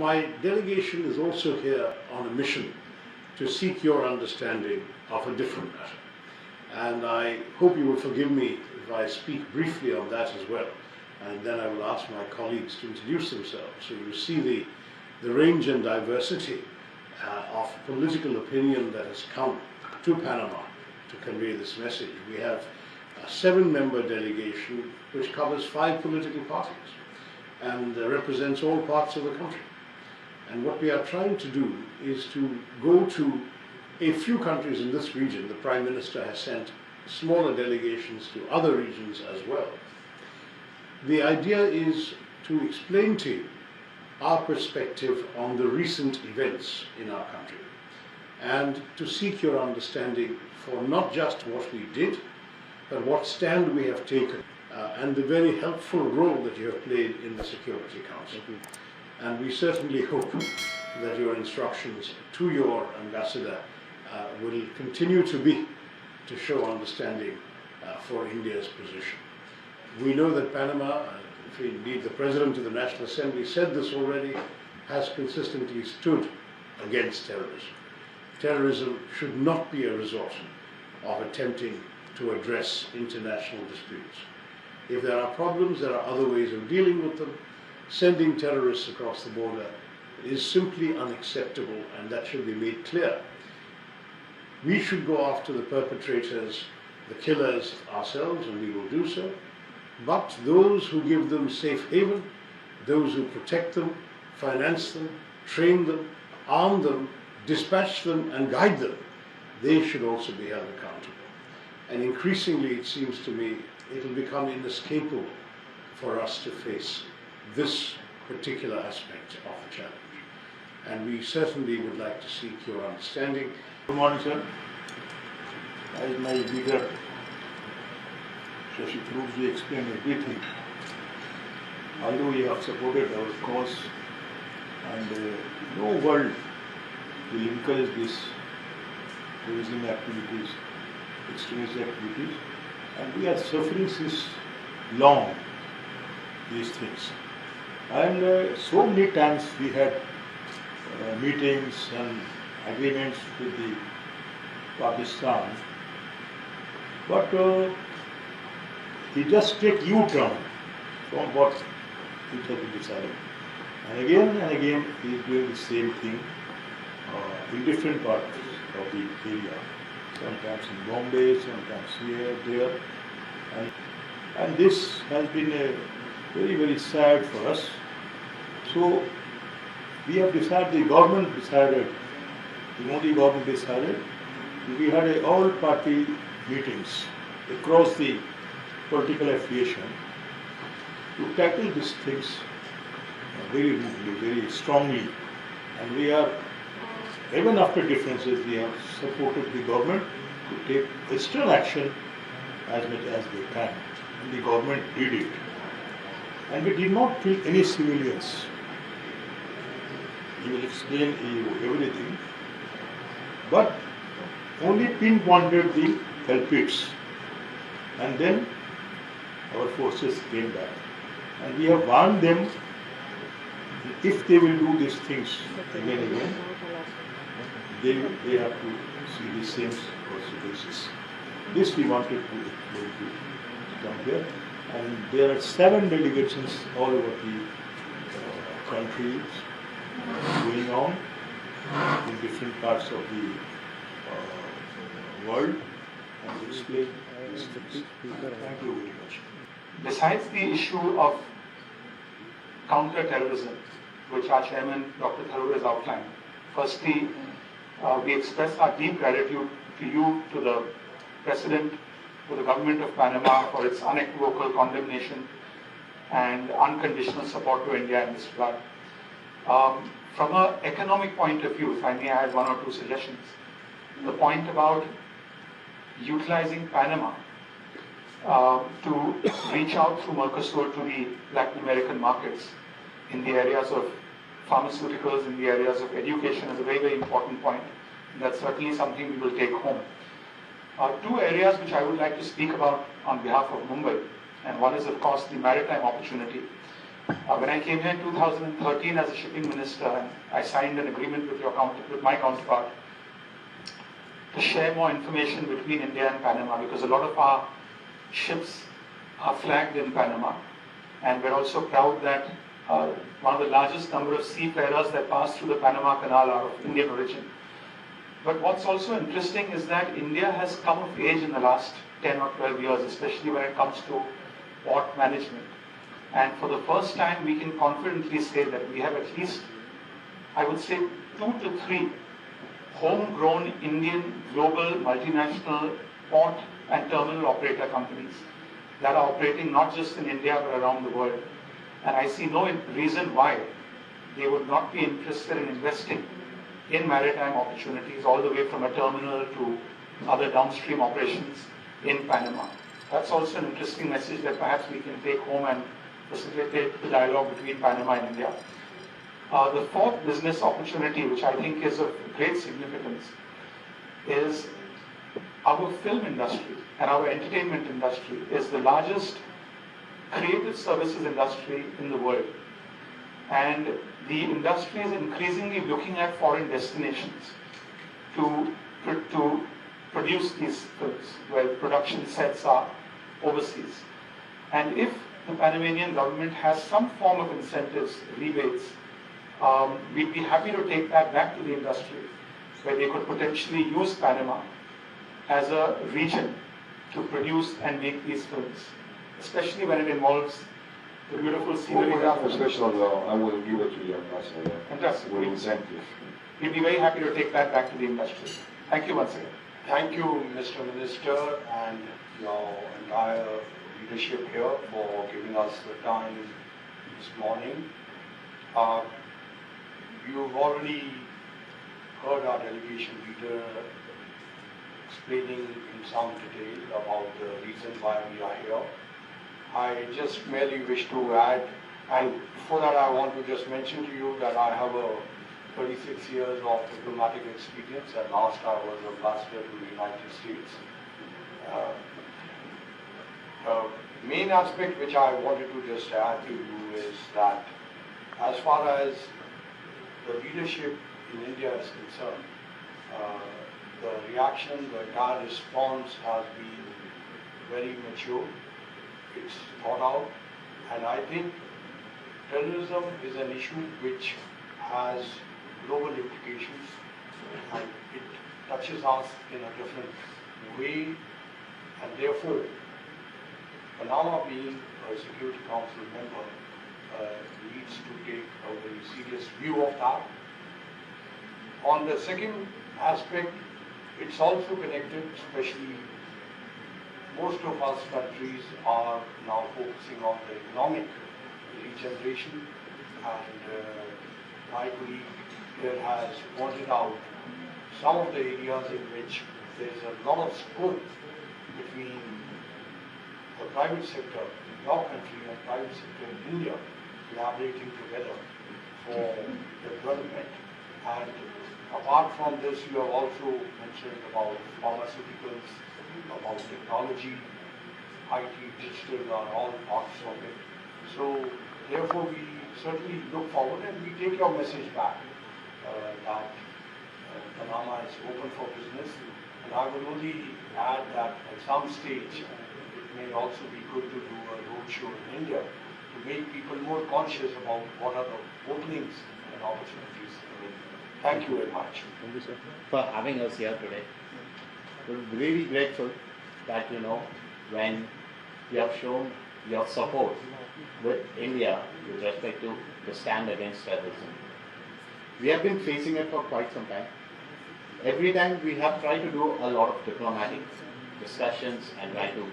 my delegation is also here on a mission to seek your understanding of a different matter. And I hope you will forgive me if I speak briefly on that as well. And then I will ask my colleagues to introduce themselves so you see the range and diversity of political opinion that has come to Panama to convey this message. We have a 7-member delegation which covers 5 political parties and represents all parts of the country. And what we are trying to do is to go to a few countries in this region. The Prime Minister has sent smaller delegations to other regions as well. The idea is to explain to you our perspective on the recent events in our country and to seek your understanding for not just what we did, but what stand we have taken and the very helpful role that you have played in the Security Council. And we certainly hope that your instructions to your ambassador will continue to be to show understanding for India's position. We know that Panama, indeed the President of the National Assembly said this already, has consistently stood against terrorism. Terrorism should not be a resort of attempting to address international disputes. If there are problems, there are other ways of dealing with them. Sending terrorists across the border is simply unacceptable, and that should be made clear. We should go after the perpetrators, the killers ourselves, and we will do so. But those who give them safe haven, those who protect them, finance them, train them, arm them, dispatch them and guide them, they should also be held accountable. And increasingly, it seems to me, it will become inescapable for us to face this particular aspect of the challenge. And we certainly would like to seek your understanding. Good morning, sir. As my leader, Shashi Tharoor-Ji, explained everything. Although we have supported our cause, and no world will encourage this terrorism activities, extremist activities, and we are suffering since long these things. And so many times we had meetings and agreements with the Pakistan, but he just take U-turn from what it has been decided. And again he is doing the same thing in different parts of the area. Sometimes in Bombay, sometimes here, there. And this has been very, very sad for us. So we have decided, the government decided, the Modi government decided, we had all-party meetings across the political affiliation to tackle these things very deeply, very strongly. And we are, even after differences, we have supported the government to take external action as much as they can. And the government did it. And we did not kill any civilians. He will explain everything. But only pinpointed the culprits. And then our forces came back. And we have warned them, if they will do these things again and again, they have to see the same consequences. This we wanted to come here. And there are 7 delegations all over the country going on in different parts of the world and explain these things. Thank you very much. Besides the issue of counter-terrorism, which our chairman, Dr. Tharoor, has outlined, firstly, we express our deep gratitude to you, to the President, to the government of Panama for its unequivocal condemnation and unconditional support to India in this regard. From an economic point of view, if I may add 1 or 2 suggestions, the point about utilizing Panama to reach out through Mercosur to the Latin American markets in the areas of pharmaceuticals, in the areas of education is a very, very important point. That's certainly something we will take home. 2 areas which I would like to speak about on behalf of Mumbai, and one is of course the maritime opportunity. When I came here in 2013 as a shipping minister, and I signed an agreement with my counterpart to share more information between India and Panama, because a lot of our ships are flagged in Panama, and we're also proud that one of the largest number of seafarers that pass through the Panama Canal are of Indian origin. But what's also interesting is that India has come of age in the last 10 or 12 years, especially when it comes to port management. And for the first time, we can confidently say that we have at least, I would say, 2 to 3 homegrown Indian global multinational port and terminal operator companies that are operating not just in India but around the world. And I see no reason why they would not be interested in investing in maritime opportunities all the way from a terminal to other downstream operations in Panama. That's also an interesting message that perhaps we can take home and facilitate the dialogue between Panama and India. The fourth business opportunity, which I think is of great significance, is our film industry and our entertainment industry is the largest creative services industry in the world. And the industry is increasingly looking at foreign destinations to produce these films, where production sets are overseas. And if the Panamanian government has some form of incentives, rebates, we'd be happy to take that back to the industry, where they could potentially use Panama as a region to produce and make these films, especially when it involves the beautiful scenery. We have a special law, I will give it to you, Ambassador. Fantastic. With incentive. We'd be very happy to take that back to the industry. Thank you once again. Thank you, Mr. Minister, and your entire leadership here for giving us the time this morning. You've already heard our delegation leader explaining in some detail about the reason why we are here. I just merely wish to add, and before that I want to just mention to you that I have a 36 years of diplomatic experience, and last I was ambassador to the United States. Main aspect which I wanted to just add to you is that as far as the leadership in India is concerned, the reaction, the entire response has been very mature. It's thought out, and I think terrorism is an issue which has global implications, and it touches us in a different way, and therefore Panama, being a Security Council member, needs to take a very serious view of that. On the second aspect, it's also connected, especially most of us countries are now focusing on the economic regeneration, and my colleague here has pointed out some of the areas in which there is a lot of scope between the private sector in your country and private sector in India collaborating together for development. And apart from this, you have also mentioned about pharmaceuticals, about technology, IT, digital are all parts of it. So therefore we certainly look forward, and we take your message back that Panama is open for business. And I would only add that at some stage it may also be good to do a roadshow in India to make people more conscious about what are the openings and opportunities available. Thank you very much. Thank you, sir, for having us here today. We're really grateful that, when you have shown your support with India with respect to the stand against terrorism. We have been facing it for quite some time. Every time we have tried to do a lot of diplomatic discussions and try to,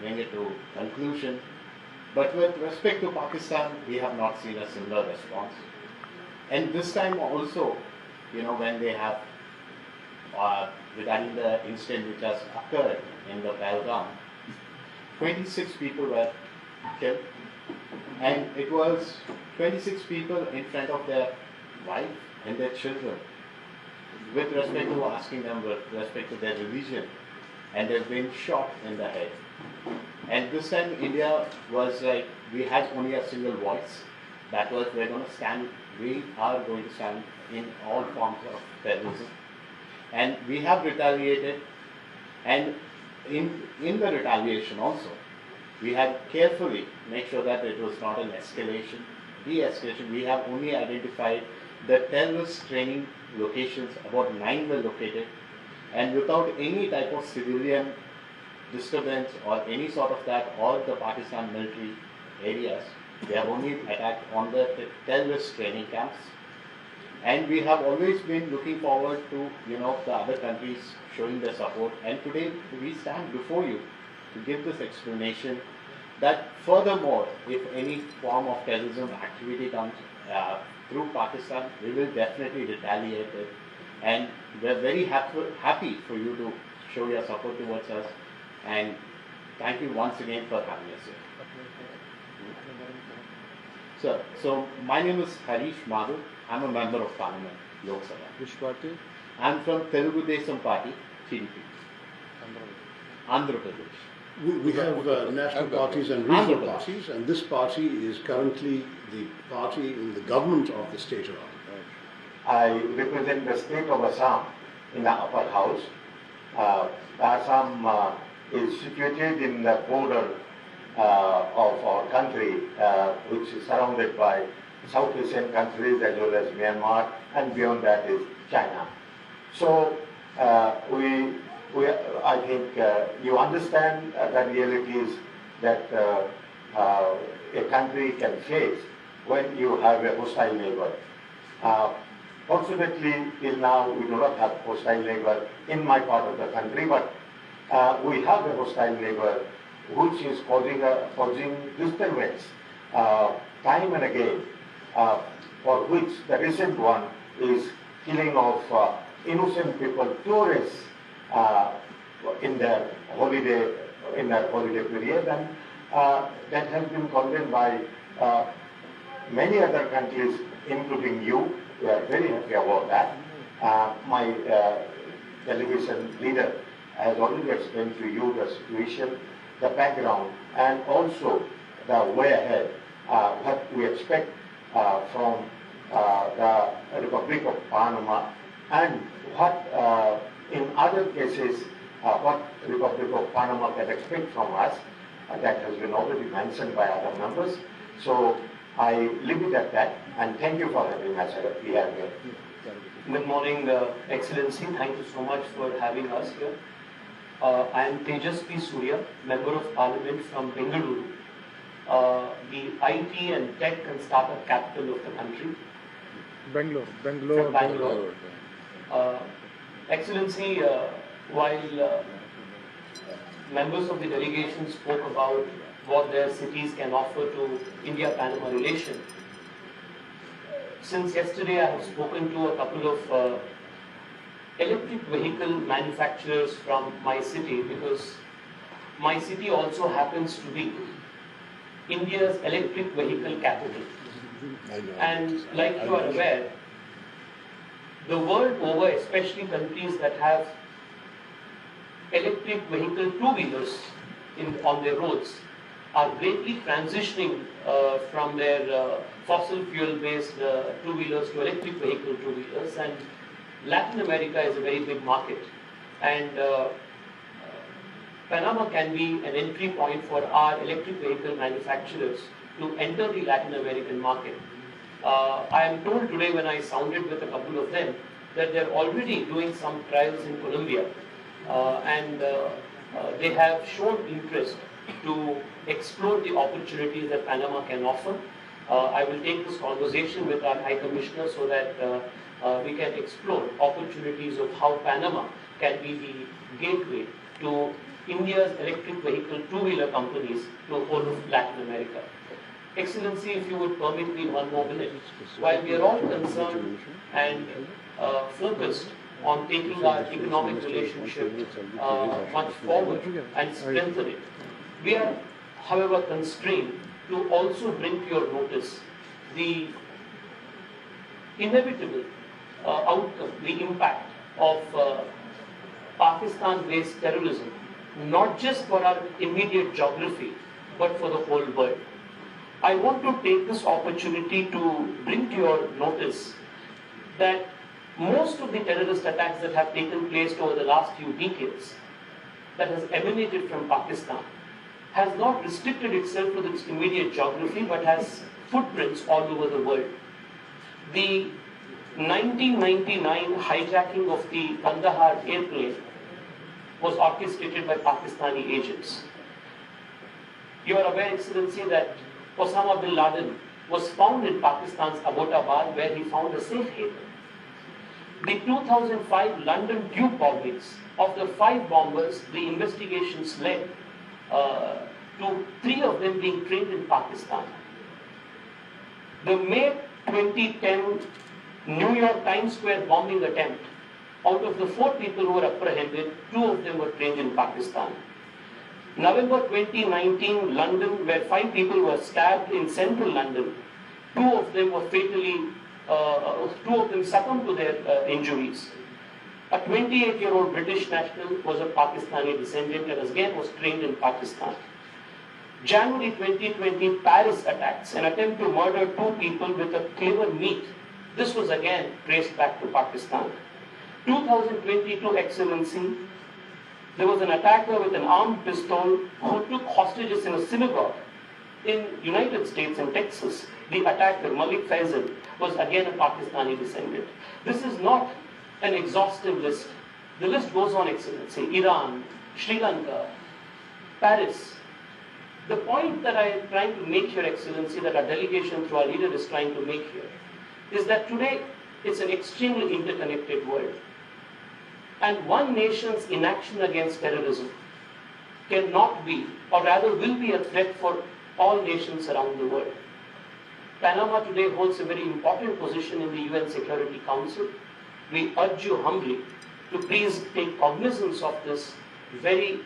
bring it to conclusion. But with respect to Pakistan, we have not seen a similar response. And this time also, when they have, regarding the incident which has occurred in the Pahalgam, 26 people were killed, and it was 26 people in front of their wife and their children, with respect to asking them with respect to their religion, and they've been shot in the head. And this time India was like we had only a single voice. That was we are going to stand in all forms of terrorism. And we have retaliated, and in the retaliation also, we have carefully made sure that it was not an escalation, de-escalation. We have only identified the terrorist training locations, about 9 were located, and without any type of civilian disturbance or any sort of that, or the Pakistan military areas, they have only attacked on the terrorist training camps. And we have always been looking forward to, the other countries showing their support. And today we stand before you to give this explanation that furthermore, if any form of terrorism activity comes through Pakistan, we will definitely retaliate it. And we're very happy for you to show your support towards us. And thank you once again for having us here. So my name is Harish Madhu. I'm a member of Parliament, Lok Sabha. Which party? I'm from Telugu Party, TDP, Andhra Pradesh. We have national parties and regional parties, and this party is currently the party in the government of the state of Andhra. I represent the state of Assam in the upper house. Assam is situated in the border of our country, which is surrounded by South Asian countries as well as Myanmar, and beyond that is China. So I think you understand the realities that a country can face when you have a hostile neighbor. Fortunately, till now we do not have hostile neighbor in my part of the country, but we have a hostile neighbor which is causing disturbance time and again, for which the recent one is killing of innocent people, tourists, in their holiday period, and that has been condemned by many other countries, including you. We are very happy about that. My delegation leader has already explained to you the situation, the background, and also the way ahead, what we expect from the Republic of Panama, and what in other cases, what Republic of Panama can expect from us. That has been already mentioned by other members. So I leave it at that, and thank you for having us here. Good morning, Excellency. Thank you so much for having us here. I am Tejasvi Surya, Member of Parliament from Bengaluru, the IT and tech and startup capital of the country. Bangalore. Excellency, while members of the delegation spoke about what their cities can offer to India-Panama relation, since yesterday I have spoken to a couple of electric vehicle manufacturers from my city, because my city also happens to be India's electric vehicle capital. And like you are aware, the world over, especially countries that have electric vehicle two-wheelers on their roads, are greatly transitioning from their fossil fuel-based two-wheelers to electric vehicle two-wheelers. And Latin America is a very big market, and Panama can be an entry point for our electric vehicle manufacturers to enter the Latin American market. I am told today, when I sounded with a couple of them, that they're already doing some trials in Colombia, and they have shown interest to explore the opportunities that Panama can offer. I will take this conversation with our High Commissioner so that we can explore opportunities of how Panama can be the gateway to India's electric vehicle two-wheeler companies to the whole of Latin America. Excellency, if you would permit me one more minute, while we are all concerned and focused on taking our economic relationship much forward and strengthen it, we are, however, constrained to also bring to your notice the inevitable outcome, the impact of Pakistan-based terrorism, not just for our immediate geography, but for the whole world. I want to take this opportunity to bring to your notice that most of the terrorist attacks that have taken place over the last few decades that has emanated from Pakistan has not restricted itself to its immediate geography but has footprints all over the world. The 1999 hijacking of the Kandahar airplane was orchestrated by Pakistani agents. You are aware, Excellency, that Osama bin Laden was found in Pakistan's Abbottabad, where he found a safe haven. The 2005 London tube bombings, of the 5 bombers, the investigations led to 3 of them being trained in Pakistan. The May 2010 New York Times Square bombing attempt, out of the 4 people who were apprehended, 2 of them were trained in Pakistan. November 2019, London, where 5 people were stabbed in central London, 2 of them were fatally, 2 of them succumbed to their injuries. A 28-year-old British national was of Pakistani descent and again was trained in Pakistan. January 2020, Paris attacks, an attempt to murder 2 people with a clever meat. This was again traced back to Pakistan. 2022, Excellency, there was an attacker with an armed pistol who took hostages in a synagogue in United States in Texas. The attacker, Malik Faisal, was again a Pakistani descendant. This is not an exhaustive list. The list goes on, Excellency. Iran, Sri Lanka, Paris. The point that I am trying to make here, Excellency, that our delegation through our leader is trying to make here, is that today it's an extremely interconnected world. And one nation's inaction against terrorism cannot be, or rather will be, a threat for all nations around the world. Panama today holds a very important position in the UN Security Council. We urge you humbly to please take cognizance of this very